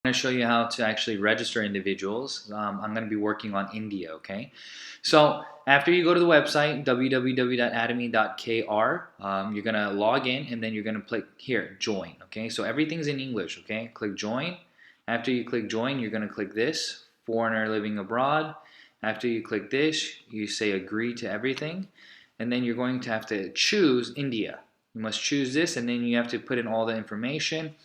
going to show you how to actually register individuals. I'm going to be working on India, okay? So after you go to the website, www.atomy.kr, you're going to log in and then you're going to click here, join, okay? So everything's in English, okay? Click join. After you click join, you're going to click this, foreigner living abroad. After you click this, you say agree to everything. And then you're going to have to choose India. You must choose this and then you have to put in all the information.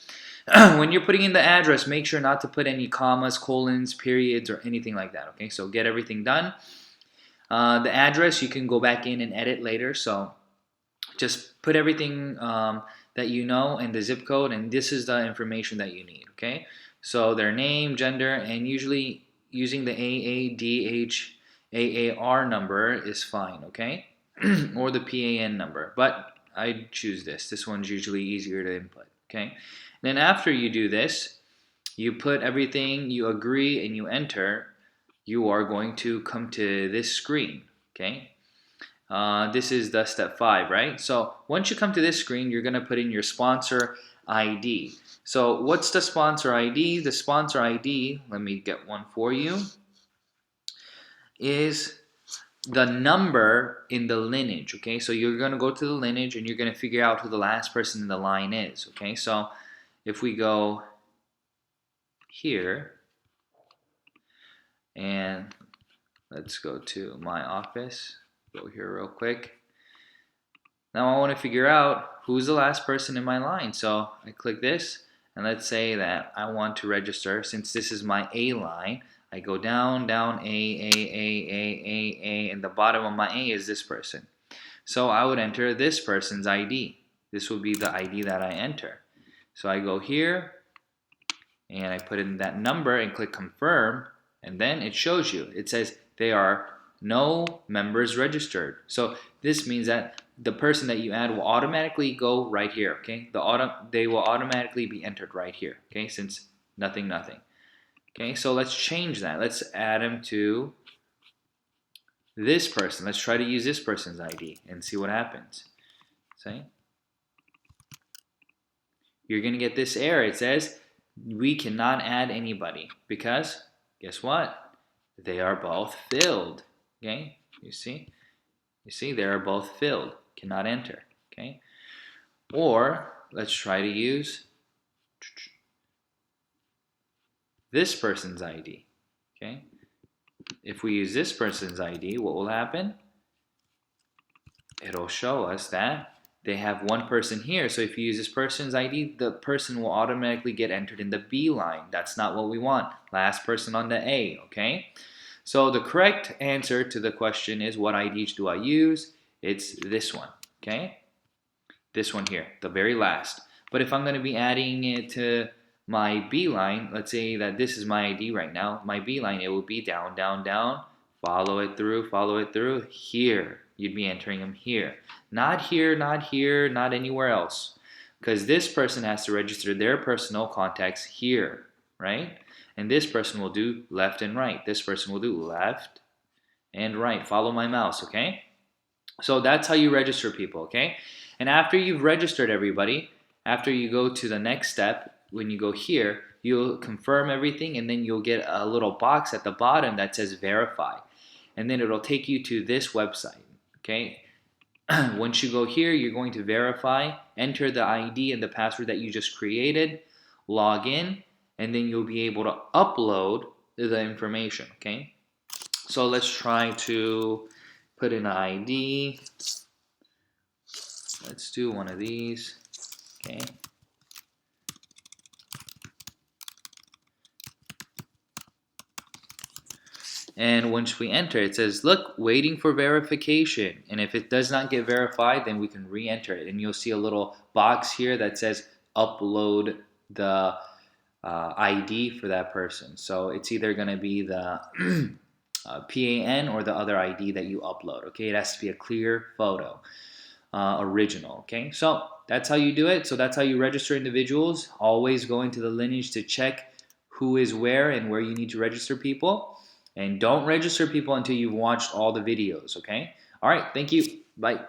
When you're putting in the address, make sure not to put any commas, colons, periods, or anything like that, okay? So get everything done. The address, you can go back in and edit later, so just put everything that you know and the zip code, and this is the information that you need, okay? So their name, gender, and usually using the AADHAAR number is fine, okay? Or the PAN number, but I choose this. This one's usually easier to input, okay? Then after you do this, you put everything, you agree, and you enter, you are going to come to this screen, okay? This is the step 5, right? So once you come to this screen, you're going to put in your sponsor ID. So what's the sponsor ID? The sponsor ID, let me get one for you, is the number in the lineage, okay? So you're going to go to the lineage and you're going to figure out who the last person in the line is, okay? So if we go here and let's go to my office, go here real quick. Now I want to figure out who's the last person in my line. So I click this and let's say that I want to register. Since this is my A line, I go down, down, A, and the bottom of my A is this person. So I would enter this person's ID. This will be the ID that I enter. So I go here and I put in that number and click confirm, and then it shows you. It says there are no members registered. So this means that the person that you add will automatically go right here, okay? They will automatically be entered right here, okay? Since nothing. Okay, so let's change that. Let's add him to this person. Let's try to use this person's ID and see what happens. See? You're going to get this error. It says we cannot add anybody because guess what? They are both filled. Okay? You see? You see, they are both filled. Cannot enter. Okay? Or let's try to use this person's ID. Okay? If we use this person's ID, what will happen? It'll show us that they have one person here. So if you use this person's ID, the person will automatically get entered in the B line. That's not what we want. Last person on the A, okay? So the correct answer to the question is, what IDs do I use? It's this one, okay? This one here, the very last. But if I'm going to be adding it to my B line, let's say that this is my ID right now, my B line, it will be down, down, down, follow it through, here. You'd be entering them here. Not here, not anywhere else. Because this person has to register their personal contacts here, right? And this person will do left and right. This person will do left and right. Follow my mouse, okay? So that's how you register people, okay? And after you've registered everybody, after you go to the next step, when you go here, you'll confirm everything and then you'll get a little box at the bottom that says verify. And then it'll take you to this website, okay? Once you go here, you're going to verify, enter the ID and the password that you just created, log in, and then you'll be able to upload the information, okay? So let's try to put in an ID. Let's do one of these, okay? And once we enter, it says, look, waiting for verification. And if it does not get verified, then we can re-enter it. And you'll see a little box here that says upload the ID for that person. So it's either going to be the PAN or the other ID that you upload. Okay, it has to be a clear photo, original. Okay, so that's how you do it. So that's how you register individuals. Always go into the lineage to check who is where and where you need to register people. And don't register people until you've watched all the videos, okay? All right, thank you. Bye.